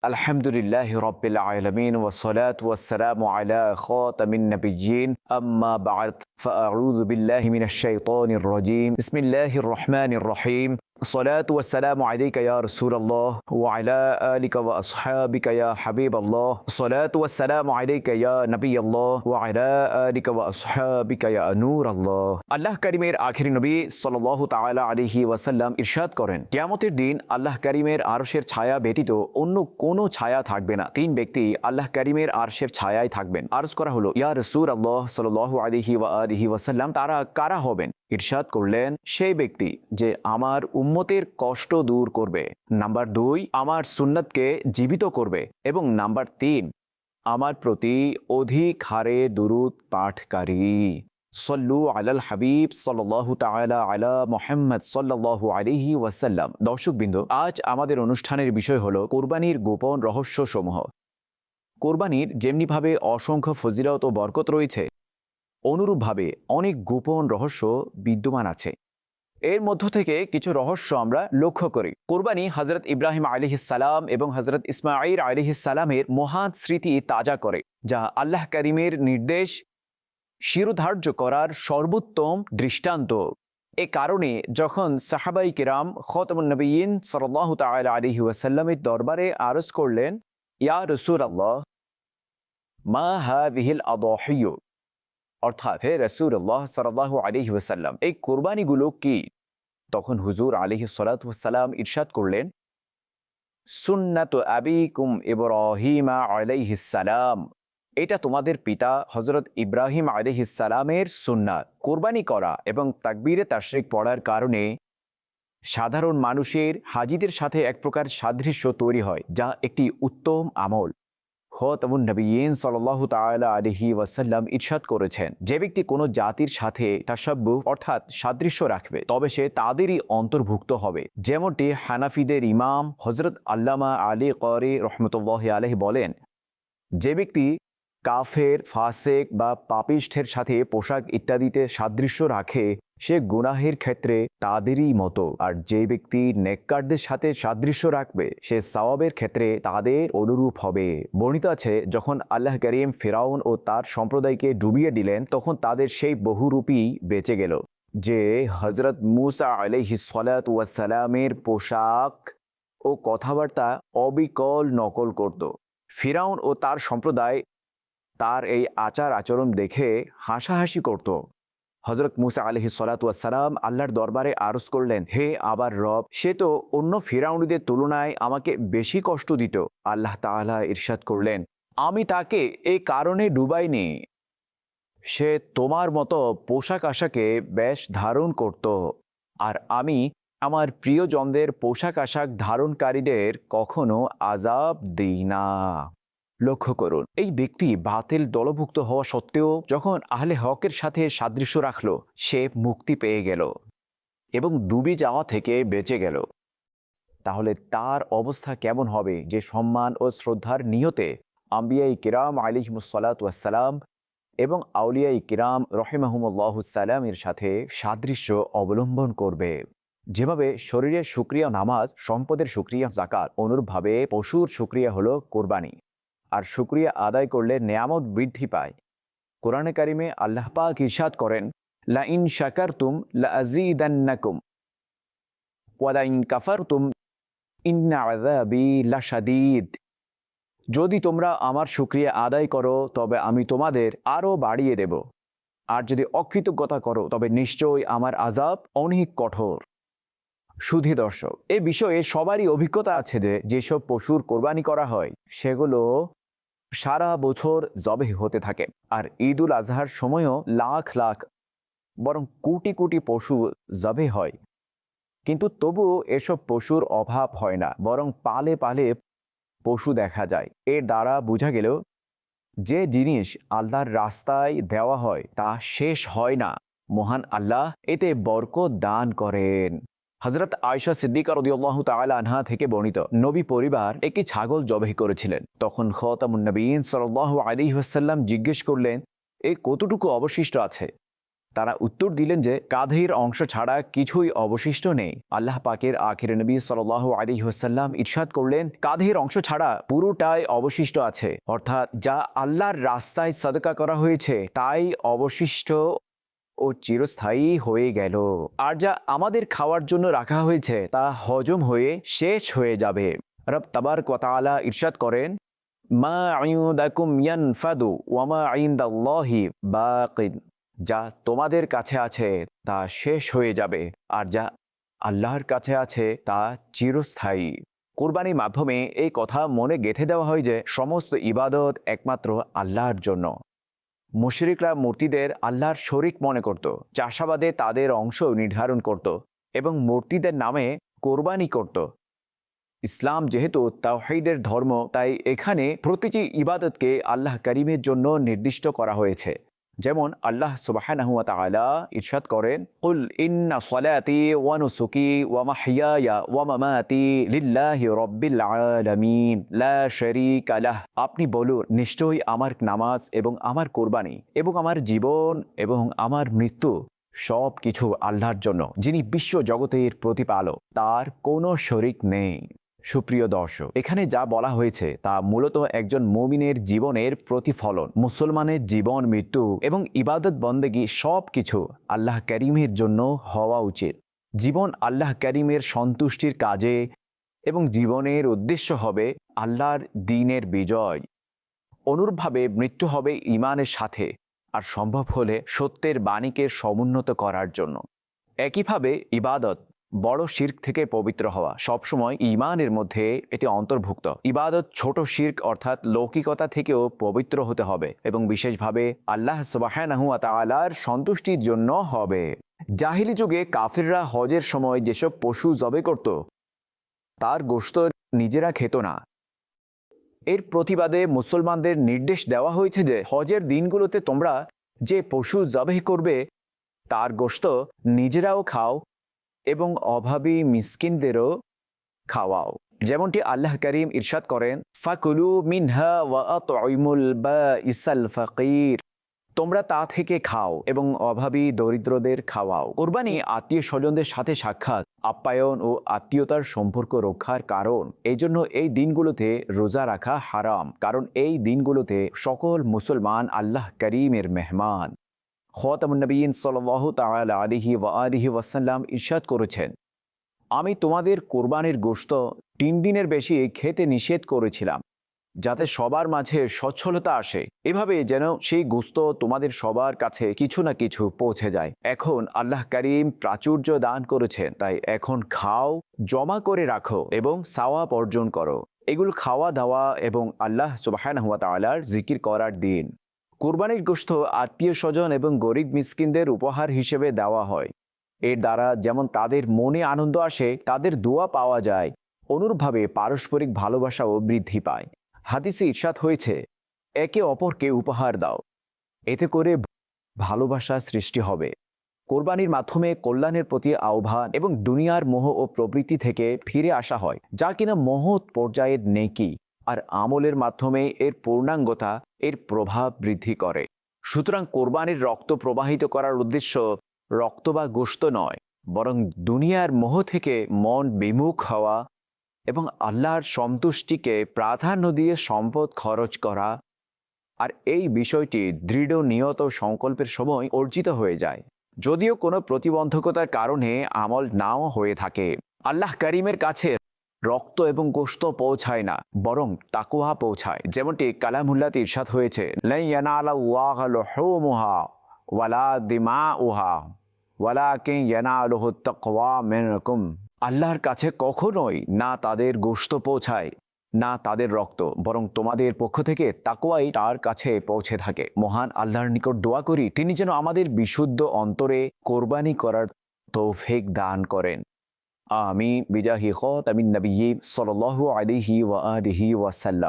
আলহামদুলিল্লাহি রাব্বিল আলামিন ওয়াসসালাতু ওয়াসসালামু আলা খাতামিন নাবিয়্যিন আম্মা বা'দ ফাআউযু বিল্লাহি মিনাশ শাইতানির রাজীম বিসমিল্লাহির রহমানির রহিম الصلاة والسلام عليك يا رسول الله وعلى آلك وأصحابك يا حبيب الله الصلاة والسلام عليك يا نبي الله وعلى آلك وأصحابك يا نور الله আল্লাহ কারীমের আখিরি নবী সাল্লাল্লাহু তাআলা আলাইহি ওয়াসাল্লাম ইরশাদ করেন কিয়ামতের দিন আল্লাহ কারীমের আরশের ছায়া ব্যতীত অন্য কোনো ছায়া থাকবে না। তিন ব্যক্তি আল্লাহ কারীমের আরশের ছায়ায় থাকবেন। আরজ করা হলো ইয়া রাসূলুল্লাহ সাল্লাল্লাহু আলাইহি ওয়া আলিহি ওয়াসাল্লাম তারা কারা হবেন? ইরশাদ করলেন সেই ব্যক্তি যে আমার উম্মতের কষ্ট দূর করবে, নাম্বার 2 আমার সুন্নাতকে জীবিত করবে এবং নাম্বার 3 আমার প্রতি অধিক হারে দুরূদ পাঠকারী। সল্লু আলাল হাবিব সাল্লাল্লাহু তাআলা আলা মুহাম্মদ সাল্লাল্লাহু আলাইহি ওয়াসাল্লাম। দর্শকবৃন্দ, আজ আমাদের অনুষ্ঠানের বিষয় হলো কোরবানির গোপন রহস্য সমূহ। কোরবানির যেমনিভাবে অসংখ্য ফজিলত ও বরকত রয়েছে, অনুরূপভাবে অনেক গোপন রহস্য বিদ্যমান আছে। এর মধ্য থেকে কিছু রহস্য আমরা লক্ষ্য করি। কোরবানি হযরত ইব্রাহিম আলাইহিস সালাম এবং হযরত ইসমাঈল আলাইহিস সালামের মহান স্মৃতি তাজা করে, যা আল্লাহ কারীমের নির্দেশ শিরোধার্য করার সর্বোত্তম দৃষ্টান্ত। এ কারণে যখন সাহাবায়ে কেরাম খাতামুন নবিয়্যিন সাল্লাল্লাহু তাআলা আলাইহি ওয়াসাল্লামের দরবারে আরজ করলেন, ইয়া রাসূলুল্লাহ মা হাযিহিল আদাহিয়্যু, অর্থাৎ হে রাসূলুল্লাহ সাল্লাল্লাহু আলাইহি ওয়াসাল্লাম এই কোরবানিগুলো কি? তখন হুজুর আলাইহিস সালাতু ওয়াসসালাম ইরশাদ করলেন, সুন্নাতু আবিকুম ইব্রাহিম আলাইহিস সালাম, এটা তোমাদের পিতা হযরত ইব্রাহিম আলাইহিস সালামের সুন্নাত। কোরবানি করা এবং তাকবীরে তাশরিক পড়ার কারণে সাধারণ মানুষের হাজীদের সাথে এক প্রকার সাদৃশ্য তৈরি হয়, যা একটি উত্তম আমল। খাতামুন নবিয়্যিন সাল্লাল্লাহু তাআলা আলাইহি ওয়াসাল্লাম ইরশাদ করেছেন, যে ব্যক্তি কোনো জাতির সাথে তাশাব্বুহ অর্থাৎ সাদৃশ্য রাখবে তবে সে তাদেরই অন্তর্ভুক্ত হবে। যেমনটি হানাফিদের ইমাম হযরত আল্লামা আলী ক্বারি রাহমাতুল্লাহি আলাইহি বলেন, যে ব্যক্তি কাফের, ফাসেক বা পাপিষ্ঠের সাথে পোশাক ইত্যাদিতে সাদৃশ্য রাখে সে গুনাহের ক্ষেত্রে তাদেরই মতো, আর যে ব্যক্তি নেককারদের সাথে সাদৃশ্য রাখবে সে সওয়াবের ক্ষেত্রে তাদের অনুরূপ হবে। বর্ণিত আছে, যখন আল্লাহ কারীম ফিরাউন ও তার সম্প্রদায়কে ডুবিয়ে দিলেন তখন তাদের সেই বহুরূপী বেঁচে গেল, যে হযরত মূসা আলাইহিস সালাতু ওয়াস সালামের পোশাক ও কথাবার্তা অবিকল নকল করত। ফিরাউন ও তার সম্প্রদায় তার এই আচার আচরণ দেখে হাসাহাসি করত। হযরত মূসা আলাইহিস সালাতু ওয়াস সালাম আল্লাহর দরবারে আরজ করলেন, হে আবার রব, সে তো অন্য ফিরাউনিদের তুলনায় আমাকে বেশি কষ্ট দিত। আল্লাহ তাআলা ইরশাদ করলেন, আমি তাকে এই কারণে ডুবাইনি, সে তোমার মতো পোশাক আশাকে বেশ ধারণ করত, আর আমি আমার প্রিয়জনদের পোশাক আশাক ধারণকারীদের কখনো আযাব দিই না। লক্ষ্য করুন, এই ব্যক্তি বাতিল দলভুক্ত হওয়া সত্ত্বেও যখন আহলে হকের সাথে সাদৃশ্য রাখল সে মুক্তি পেয়ে গেল এবং ডুবে যাওয়া থেকে বেঁচে গেল। তাহলে তার অবস্থা কেমন হবে যে সম্মান ও শ্রদ্ধার নিয়তে আম্বিয়াই কিরাম আলাইহিমুস সালাতু ওয়াস সালাম এবং আউলিয়াই কিরাম রাহিমাহুমুল্লাহুস সালামের সাথে সাদৃশ্য অবলম্বন করবে। যেভাবে শরীরের শুকরিয়া নামাজ, সম্পদের শুকরিয়া যাকাত, অনুরূপভাবে পশুর শুকরিয়া হলো কোরবানি। আর শুকরিয়া আদায় করলে নেয়ামত বৃদ্ধি পায়। কোরআনে কারিমে আল্লাহ পাক ইরশাদ করেন, লা ইন শাকারতুম লা আযীদান্নাকুম ওয়া লা ইন কাফারতুম ইন্না আযাবি লাশাদীদ। যদি তোমরা আমার শুকরিয়া আদায় করো তবে আমি তোমাদের আরও বাড়িয়ে দেব, আর যদি অকৃতজ্ঞতা করো তবে নিশ্চয়ই আমার আযাব অনেক কঠোর। সুধী দর্শক, এ বিষয়ে সবারই অভিজ্ঞতা আছে যে যেসব পশুর কোরবানি করা হয় সেগুলো সারা বছর জবেহ হতে থাকে, আর ঈদুল আজহার সময়ও লাখ লাখ বরং কোটি কোটি পশু জবেহ হয়। কিন্তু তবুও এসব পশুর অভাব হয় না, বরং পালে পালে পশু দেখা যায়। এর দ্বারা বোঝা গেল যে জিনিস আল্লাহর রাস্তায় দেওয়া হয় তা শেষ হয় না। মহান আল্লাহ এতে বরকত দান করেন। হযরত আয়েশা সিদ্দিকা রাদিয়াল্লাহু তাআলা আনহা থেকে বর্ণিত, নবী পরিবার একটি ছাগল জবাই করেছিলেন। তখন খাতামুন নবিয়্যিন সাল্লাল্লাহু আলাইহি ওয়াসাল্লাম জিজ্ঞেস করলেন, এ কতটুকু অবশিষ্ট আছে? তারা উত্তর দিলেন যে কাঁধের অংশ ছাড়া কিছুই অবশিষ্ট নেই। আল্লাহ পাকের আখির নবী সাল্লাল্লাহু আলাইহি ওয়াসাল্লাম ইরশাদ করলেন, কাঁধের অংশ ছাড়া পুরোটাই অবশিষ্ট আছে, অর্থাৎ যা আল্লাহর রাস্তায় সাদকা করা হয়েছে তাই অবশিষ্ট ও চিরস্থায়ী হয়ে গেল। আর যা আমাদের খাওয়ার জন্য রাখা হয়েছে তা হজম হয়ে শেষ হয়ে যাবে। রব তাবারক ওয়া তাআলা ইরশাদ করেন, মা ইনদাকুম ইয়ানফাদু ওয়া মা ইনদাল্লাহি বাকিন। যা তোমাদের কাছে আছে তা শেষ হয়ে যাবে, আর যা আল্লাহর কাছে আছে তা চিরস্থায়ী। কুরবানির মাধ্যমে এই কথা মনে গেঁথে দেওয়া হয় যে সমস্ত ইবাদত একমাত্র আল্লাহর জন্য। মুশরিকরা মূর্তিদের আল্লাহর শরিক মনে করত, চাষাবাদে তাদের অংশ নির্ধারণ করত এবং মূর্তিদের নামে কোরবানি করত। ইসলাম যেহেতু তাওহীদের ধর্ম, তাই এখানে প্রতিটি ইবাদতকে আল্লাহ করিমের জন্য নির্দিষ্ট করা হয়েছে। যেমন আল্লাহ সুবহানাহু ওয়া তাআলা ইরশাদ করেন, কুল ইন্না সলাতি ওয়া নুসুকি ওয়া মাহইয়ায়া ওয়া মামাতি লিল্লাহি রাব্বিল আলামিন লা শারীকা লাহ। আপনি বলুন, নিশ্চয়ই আমার নামাজ এবং আমার কোরবানি এবং আমার জীবন এবং আমার মৃত্যু সব কিছু আল্লাহর জন্য, যিনি বিশ্ব জগতের প্রতিপালক, তার কোনো শরিক নেই। সুপ্রিয় দর্শক, এখানে যা বলা হয়েছে তা মূলত একজন মুমিনের জীবনের প্রতিফলন। মুসলমানের জীবন, মৃত্যু এবং ইবাদত বন্দেগী সব কিছু আল্লাহ করিমের জন্য হওয়া উচিত। জীবন আল্লাহ করিমের সন্তুষ্টির কাজে এবং জীবনের উদ্দেশ্য হবে আল্লাহর দ্বীনের বিজয়। অনুরূপভাবে মৃত্যু হবে ঈমানের সাথে, আর সম্ভব হলে সত্যের বাণীকে সমুন্নত করার জন্য। একইভাবে ইবাদত, বড় শিরক থেকে পবিত্র হওয়া, সবসময় ঈমানের মধ্যে এটি অন্তর্ভুক্ত। ইবাদত ছোট শিরক অর্থাৎ লৌকিকতা থেকেও পবিত্র হতে হবে এবং বিশেষভাবে আল্লাহ সুবহানাহু ওয়া তাআলার সন্তুষ্টির জন্য হবে। জাহিলি যুগে কাফিররা হজের সময় যেসব পশু জবে করত তার গোশত নিজেরা খেত না। এর প্রতিবাদে মুসলমানদের নির্দেশ দেওয়া হয়েছে যে হজের দিনগুলোতে তোমরা যে পশু জবেহ করবে তার গোশত নিজেরাও খাও এবং অভাবী মিসকিনদেরও খাওয়াও। যেমনটি আল্লাহ করিম ইরশাদ করেন, ফাকুলু মিনহা ওয়া আতঈমুল বাঈসাল ফাকির। তোমরা তা থেকে খাও এবং অভাবী দরিদ্রদের খাওয়াও। কোরবানি আত্মীয় স্বজনদের সাথে সাক্ষাৎ, আপ্যায়ন ও আত্মীয়তার সম্পর্ক রক্ষার কারণ। এই জন্য এই দিনগুলোতে রোজা রাখা হারাম, কারণ এই দিনগুলোতে সকল মুসলমান আল্লাহ করিমের মেহমান। খাতামুন নবিয়্যিন সাল্লাল্লাহু তাআলা আলাইহি ওয়া আলিহি ওয়াসাল্লাম ইরশাদ করেছেন, আমি তোমাদের কোরবানির গোশত 3 দিনের বেশি খেতে নিষেধ করেছিলাম, যাতে সবার মাঝে সচ্ছলতা আসে, এভাবে যেন সেই গোশত তোমাদের সবার কাছে কিছু না কিছু পৌঁছে যায়। এখন আল্লাহ করিম প্রাচুর্য দান করেছেন, তাই এখন খাও, জমা করে রাখো এবং সওয়াব অর্জন করো। এগুলো খাওয়া দাওয়া এবং আল্লাহ সুবহানাহু ওয়া তাআলার জিকির করার দিন। কোরবানির গোশত আত্মীয় স্বজন এবং গরিব মিসকিনদের উপহার হিসেবে দেওয়া হয়। এর দ্বারা যেমন তাদের মনে আনন্দ আসে, তাদের দোয়া পাওয়া যায়, অনুরূপভাবে পারস্পরিক ভালোবাসাও বৃদ্ধি পায়। হাদিসে ইরশাদ হয়েছে, একে অপরকে উপহার দাও, এতে করে ভালোবাসা সৃষ্টি হবে। কোরবানির মাধ্যমে কল্যাণের প্রতি আহ্বান এবং দুনিয়ার মোহ ও প্রবৃত্তি থেকে ফিরে আসা হয়, যা কিনা মহৎ পর্যায়ের নেকি, আর আমলের মাধ্যমে এর পূর্ণাঙ্গতা, এর প্রভাব বৃদ্ধি করে। সুতরাং কোরবানির রক্ত প্রবাহিত করার উদ্দেশ্য রক্ত বা গোশত নয়, বরং দুনিয়ার মোহ থেকে মন বিমুখ হওয়া এবং আল্লাহর সন্তুষ্টিকে প্রাধান্য দিয়ে সম্পদ খরচ করা। আর এই বিষয়টি দৃঢ় নিয়ত সংকল্পের সময় অর্জিত হয়ে যায়, যদিও কোনো প্রতিবন্ধকতার কারণে আমল নাও হয়ে থাকে। আল্লাহ করিমের কাছে রক্ত এবং গোশত পৌঁছায় না, বরং তাকওয়া পৌঁছায়। যেমনটি কালামুল্লাহতে ইরশাদ হয়েছে, লা ইয়ানালাল্লাহু লুহুমুহা ওয়ালা দিমাউহা ওয়ালাকিন ইয়ানালুহু তাকওয়া মিনকুম। আল্লাহর কাছে কখনোই না তাদের গোশত পৌঁছায় না তাদের রক্ত, বরং তোমাদের পক্ষ থেকে তাকওয়াই তার কাছে পৌঁছে থাকে। মহান আল্লাহর নিকট দোয়া করি, তিনি যেন আমাদের বিশুদ্ধ অন্তরে কোরবানি করার তৌফিক দান করেন। আমিন বিজাহি খাতামিন নবিয়্যিন সাল্লাল্লাহু আলাইহি ওয়া আলিহি ওয়াসাল্লাম।